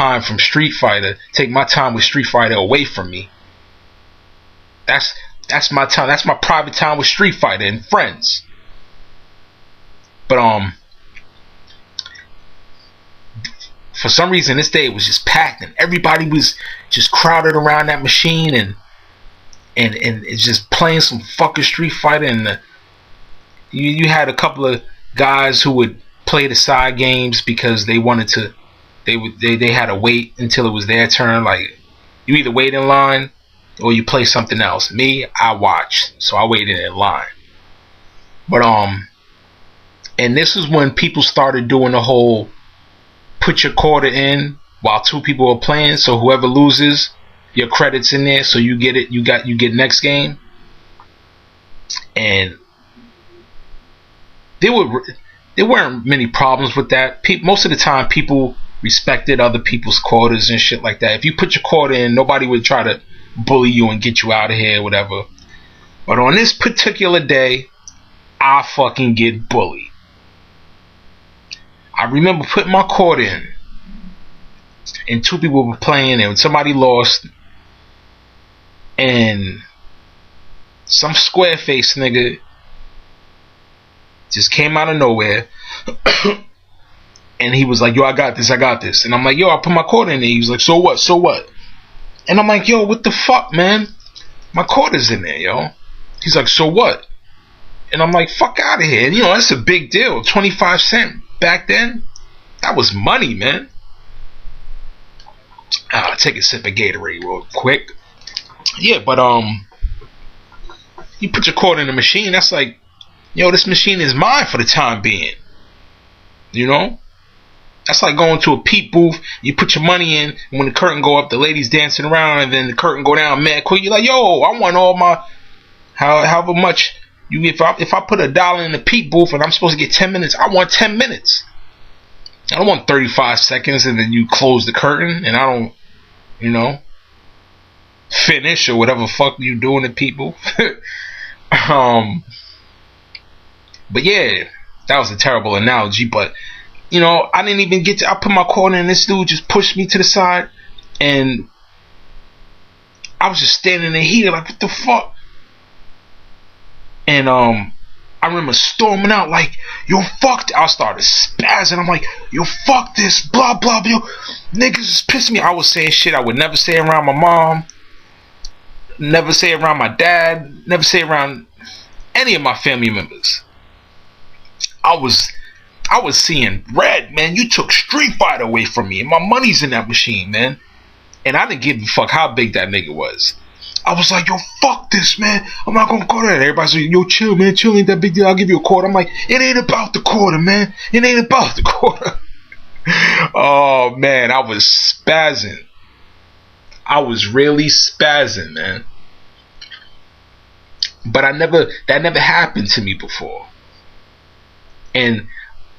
time from Street Fighter, take my time with Street Fighter away from me. That's my time. That's my private time with Street Fighter and friends. But for some reason this day it was just packed and everybody was just crowded around that machine and it's just playing some fucking Street Fighter, and you had a couple of guys who would play the side games because they wanted to. They had to wait until it was their turn. Like, you either wait in line or you play something else. Me, I watched, so I waited in line. But and this is when people started doing the whole put your quarter in while two people are playing. So whoever loses, your credits in there, so you get it. You get next game. And there weren't many problems with that. Most of the time, people respected other people's quarters and shit like that. If you put your quarter in, nobody would try to bully you and get you out of here, whatever. But on this particular day, I fucking get bullied. I remember putting my quarter in, and two people were playing, and somebody lost, and some square face nigga just came out of nowhere. And he was like, yo, I got this. And I'm like, yo, I put my quarter in there. He was like, so what? And I'm like, yo, what the fuck, man? My quarter's in there, yo. He's like, so what? And I'm like, fuck out of here. You know, that's a big deal. 25 cents back then, that was money, man. Take a sip of Gatorade real quick. Yeah, but you put your quarter in the machine, that's like, yo, this machine is mine for the time being. You know? That's like going to a peep booth. You put your money in, and when the curtain go up, the ladies dancing around, and then the curtain go down mad quick. You're like, yo, I want all my however much you. If I put $1 in the peep booth and I'm supposed to get 10 minutes, I want 10 minutes. I don't want 35 seconds and then you close the curtain and I don't, you know, finish or whatever fuck you doing to people. But yeah, that was a terrible analogy, but you know, I didn't even get to. I put my quarter in. This dude just pushed me to the side, and I was just standing there here like, what the fuck? And I remember storming out like, yo, fuck. I started spazzing. I'm like, yo, fuck this, blah blah blah. Niggas is pissing me. I was saying shit I would never say around my mom, never say around my dad, never say around any of my family members. I was seeing red, man. You took Street Fighter away from me, and my money's in that machine, man. And I didn't give a fuck how big that nigga was. I was like, yo, fuck this, man. I'm not gonna go there. Everybody's like, yo, chill, man. Chill, ain't that big deal. I'll give you a quarter. I'm like, it ain't about the quarter, man. It ain't about the quarter. Oh, man, I was spazzing. I was really spazzing, man. But that never happened to me before. And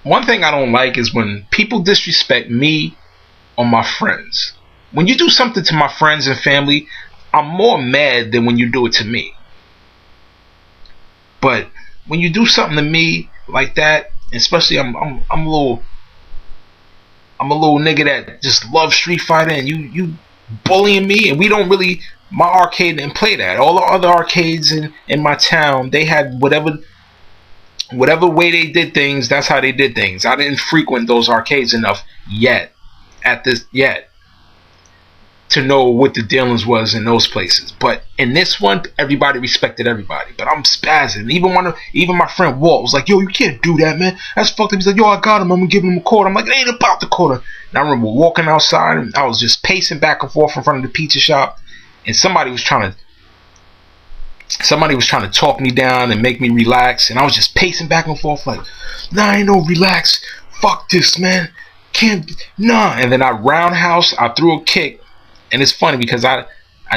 one thing I don't like is when people disrespect me or my friends. When you do something to my friends and family, I'm more mad than when you do it to me. But when you do something to me like that, especially I'm a little nigga that just loves Street Fighter, and you bullying me, and we don't really, my arcade didn't play that. All the other arcades in my town, they had whatever way they did things, that's how they did things. I didn't frequent those arcades enough yet to know what the dealings was in those places. But in this one, everybody respected everybody. But I'm spazzing. Even my friend Walt was like, yo, you can't do that, man. That's fucked up. He's like, yo, I got him. I'm gonna give him a quarter. I'm like, it ain't about the quarter. And I remember walking outside, and I was just pacing back and forth in front of the pizza shop, and somebody was trying to talk me down and make me relax, and I was just pacing back and forth like, nah, I ain't no relax. Fuck this, man. Nah. And then I threw a kick, and it's funny because I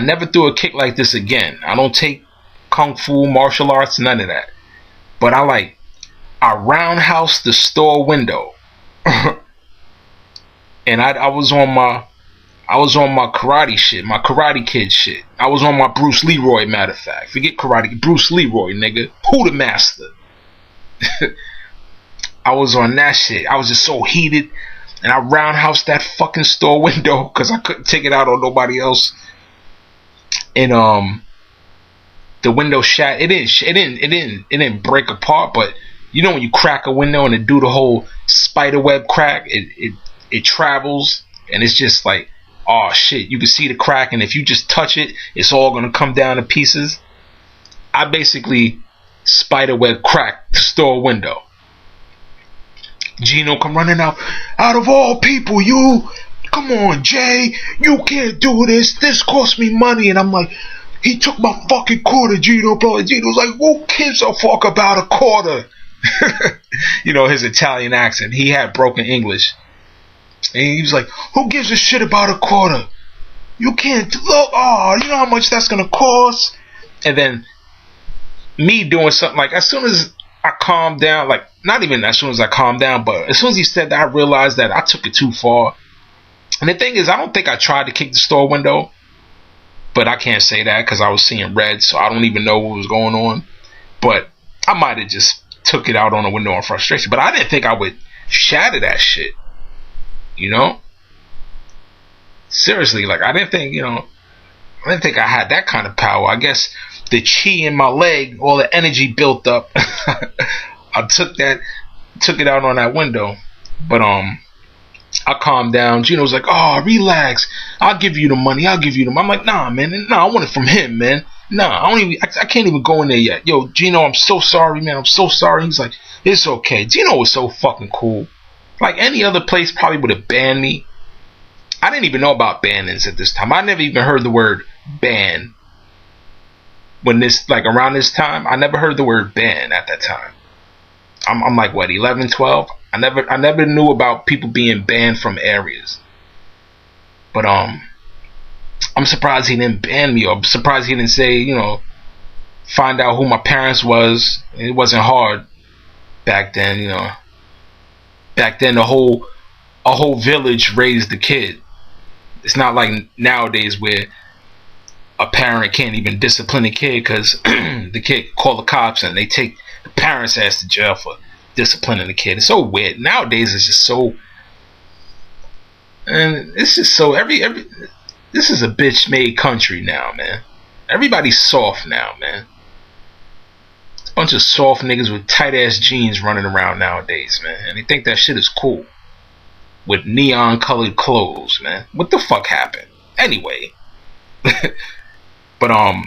never threw a kick like this again. I don't take kung fu, martial arts, none of that. But I roundhoused the store window, and I was on my karate shit, my Karate Kid shit. I was on my Bruce Leroy, matter of fact. Forget karate, Bruce Leroy, nigga. Who the master? I was on that shit. I was just so heated. and I roundhoused that fucking store window because I couldn't take it out on nobody else. And the window shat. It didn't break apart, but you know when you crack a window and it do the whole spider web crack, it travels, and it's just like, oh shit, you can see the crack, and if you just touch it, it's all gonna come down to pieces. I basically spiderweb cracked the store window. Gino come running out of all people, you, come on Jay, you can't do this, this cost me money. And I'm like, he took my fucking quarter, Gino, bro. And Gino's like, who gives a fuck about a quarter? You know, his Italian accent, he had broken English, and he was like, who gives a shit about a quarter? You can't look, oh, you know how much that's gonna cost? And then me doing something, like, as soon as I calmed down, like, not even as soon as I calmed down, but as soon as he said that, I realized that I took it too far. And the thing is, I don't think I tried to kick the store window, but I can't say that because I was seeing red, so I don't even know what was going on. But I might have just took it out on the window in frustration, but I didn't think I would shatter that shit, you know? Seriously, like, I didn't think I had that kind of power. I guess the chi in my leg, all the energy built up, I took it out on that window. But I calmed down. Gino's like, oh, relax, I'll give you the money. I'm like, nah, man, I want it from him, man. Nah, I can't even go in there yet. Yo, Gino, I'm so sorry, man. I'm so sorry. He's like, it's okay. Gino was so fucking cool. Like, any other place probably would have banned me. I didn't even know about bannings at this time. I never even heard the word ban. When this, like, around this time, I never heard the word ban at that time. I'm like, what, 11, 12? I never knew about people being banned from areas. But I'm surprised he didn't ban me. I'm surprised he didn't say, you know, find out who my parents was. It wasn't hard back then, you know. Back then, a whole village raised the kid. It's not like nowadays where a parent can't even discipline a kid because the kid call the cops and they take the parents' ass to jail for disciplining the kid. It's so weird. Nowadays, it's just so, and it's just so this is a bitch made country now, man. Everybody's soft now, man. A bunch of soft niggas with tight ass jeans running around nowadays, man, and they think that shit is cool with neon colored clothes, man. What the fuck happened? Anyway, but I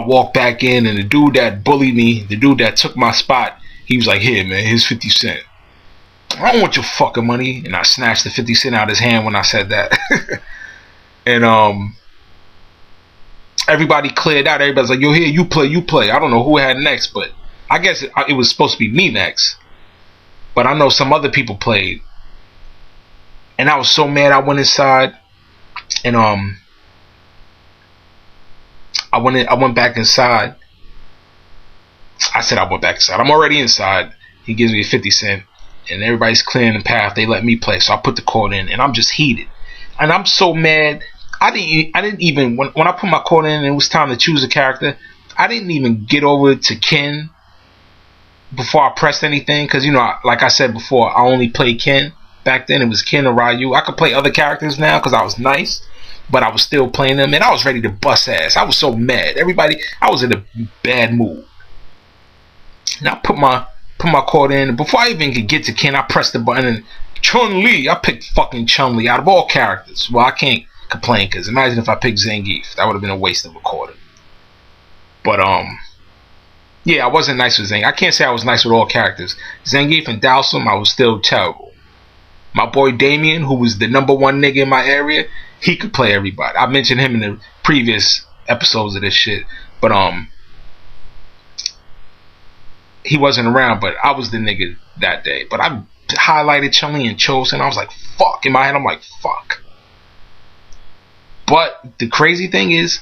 walked back in, and the dude that bullied me, the dude that took my spot, he was like, here, man, here's 50 cents. I don't want your fucking money. And I snatched the 50 cents out of his hand when I said that. And everybody cleared out. Everybody's like, yo, here, you play. I don't know who had next, but I guess it was supposed to be me next. But I know some other people played. And I was so mad. I went inside, and I went back inside. I said I went back inside. I'm already inside. He gives me a 50 cent, and everybody's clearing the path. They let me play, so I put the court in, and I'm just heated. And I'm so mad. I didn't even when I put my court in and it was time to choose a character, I didn't even get over to Ken before I pressed anything, because, you know, like I said before, I only played Ken. Back then it was Ken or Ryu. I could play other characters now because I was nice, but I was still playing them, and I was ready to bust ass. I was so mad. I was in a bad mood. And I put my court in, and before I even could get to Ken, I pressed the button, and Chun-Li, I picked fucking Chun-Li out of all characters. Well, I can't complain, because imagine if I picked Zangief. That would have been a waste of a quarter. But yeah, I wasn't nice with Zangief. I can't say I was nice with all characters. Zangief and Dhalsim, I was still terrible. My boy Damien, who was the #1 nigga in my area, he could play everybody. I mentioned him in the previous episodes of this shit, but he wasn't around. But I was the nigga that day. But I highlighted Chun-Li and chose, and I was like, fuck. In my head, I'm like, fuck. But the crazy thing is,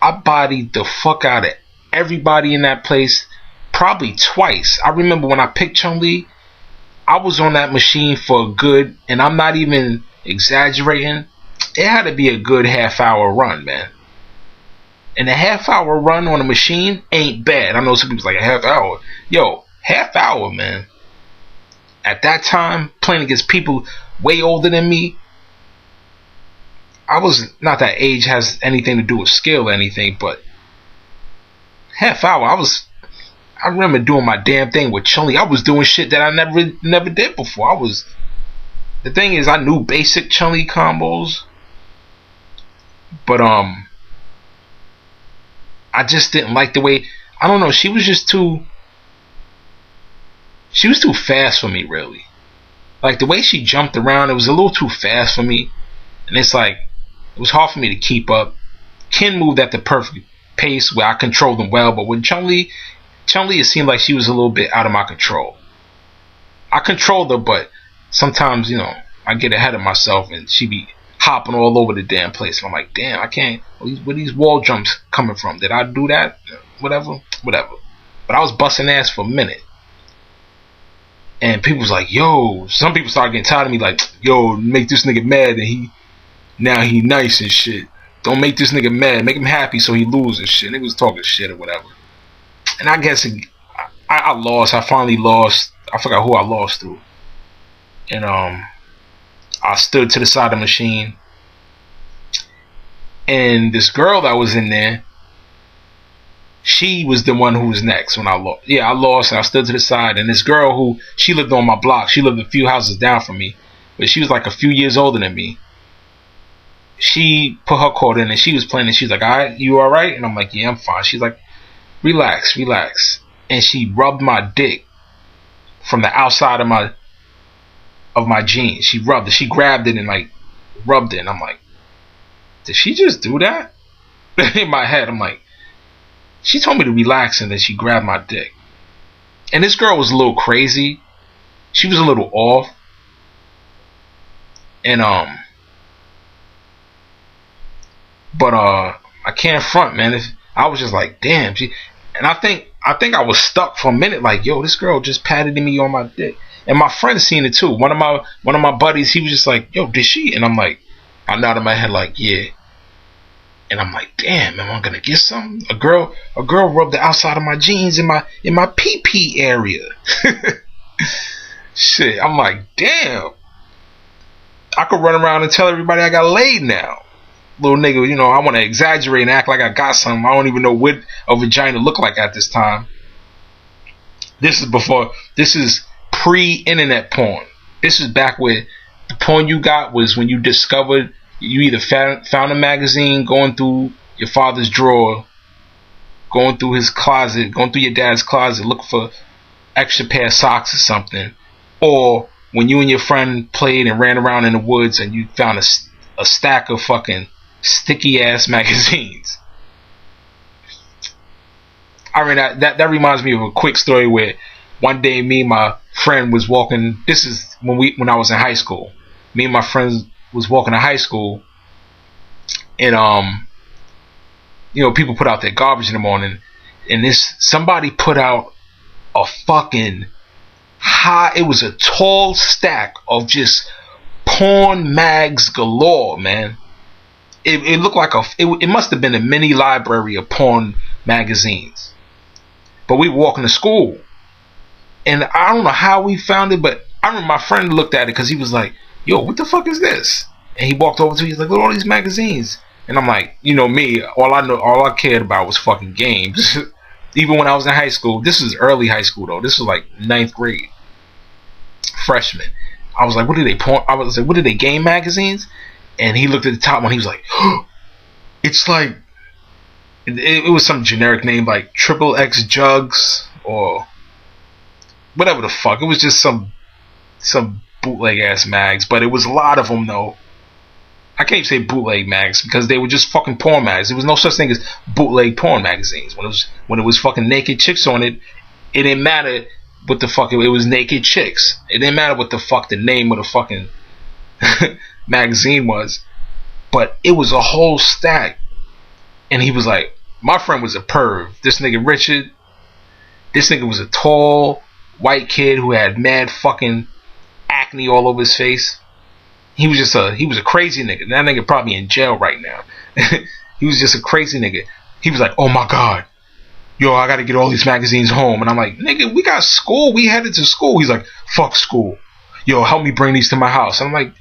I bodied the fuck out of everybody in that place probably twice. I remember when I picked Chun-Li, I was on that machine for a good, and I'm not even exaggerating, it had to be a good half-hour run, man. And a half-hour run on a machine ain't bad. I know some people's like, a half hour. Yo, half hour, man. at that time, playing against people way older than me, I was not that age has anything to do with skill or anything, but half hour, I remember doing my damn thing with Chun-Li. I was doing shit that I never did before. The thing is, I knew basic Chun-Li combos, but I just didn't like the way, I don't know, she was too fast for me, really. Like, the way she jumped around, it was a little too fast for me. And it's like, it was hard for me to keep up. Ken moved at the perfect pace where I controlled him well, but with Chun-Li, it seemed like she was a little bit out of my control. I controlled her, but sometimes, I get ahead of myself and she be hopping all over the damn place. And I'm like, damn, I can't. Where these wall jumps coming from? Did I do that? Whatever. But I was busting ass for a minute. And people was like, yo, some people started getting tired of me, like, yo, make this nigga mad and now he nice and shit. Don't make this nigga mad. Make him happy so he loses shit. Nigga was talking shit or whatever. And I guess I lost. I finally lost. I forgot who I lost to. And I stood to the side of the machine. And this girl that was in there, she was the one who was next when I lost. Yeah, I lost and I stood to the side. And this girl she lived on my block. She lived a few houses down from me. But she was like a few years older than me. She put her cord in and she was playing and she's like, alright, you alright? And I'm like, yeah, I'm fine. She's like, relax. And she rubbed my dick from the outside of my jeans. She rubbed it. She grabbed it and like rubbed it. And I'm like, did she just do that? In my head, I'm like, she told me to relax and then she grabbed my dick. And this girl was a little crazy. She was a little off. And but I can't front, man. I was just like, damn. And I think I was stuck for a minute, like, yo, this girl just patted me on my dick. And my friend seen it too. One of my buddies, he was just like, yo, did she? And I'm like, I nodded my head like, yeah. And I'm like, damn, am I gonna get something? A girl rubbed the outside of my jeans in my pee area. Shit, I'm like, damn. I could run around and tell everybody I got laid now. Little nigga, I want to exaggerate and act like I got something. I don't even know what a vagina looked like at this time. This is pre-internet porn. This is back where the porn you got was when you discovered, you either found a magazine, going through your father's drawer, going through his closet, going through your dad's closet, looking for extra pair of socks or something, or when you and your friend played and ran around in the woods and you found a stack of fucking sticky ass magazines. I mean, that reminds me of a quick story where one day me and my friend was walking. This is when I was in high school. Me and my friends was walking to high school, and people put out their garbage in the morning, and somebody put out a fucking high. It was a tall stack of just porn mags galore, man. It looked like it must have been a mini library of porn magazines. But we were walking to school, and I don't know how we found it, but I remember my friend looked at it because he was like, yo, what the fuck is this? And he walked over to me, he's like, look at all these magazines. And I'm like, me, all I cared about was fucking games. Even when I was in high school. This is early high school though. This was like 9th grade. Freshman. I was like, what are they, game magazines? And he looked at the top one. He was like, it's like, it was some generic name like Triple X Jugs or whatever the fuck. It was just some bootleg ass mags, but it was a lot of them though. I can't even say bootleg mags because they were just fucking porn mags. There was no such thing as bootleg porn magazines. When it was fucking naked chicks on it, it didn't matter what the fuck it was, naked chicks. It didn't matter what the fuck the name of the fucking magazine was, but it was a whole stack. And he was like, my friend was a perv. This nigga Richard, this nigga was a tall white kid who had mad fucking acne all over his face. He was a crazy nigga. That nigga probably in jail right now. He was just a crazy nigga. He was like, oh my god, yo, I gotta get all these magazines home. And I'm like, nigga, we got school. We headed to school. He's like, fuck school. Yo, help me bring these to my house. And I'm like,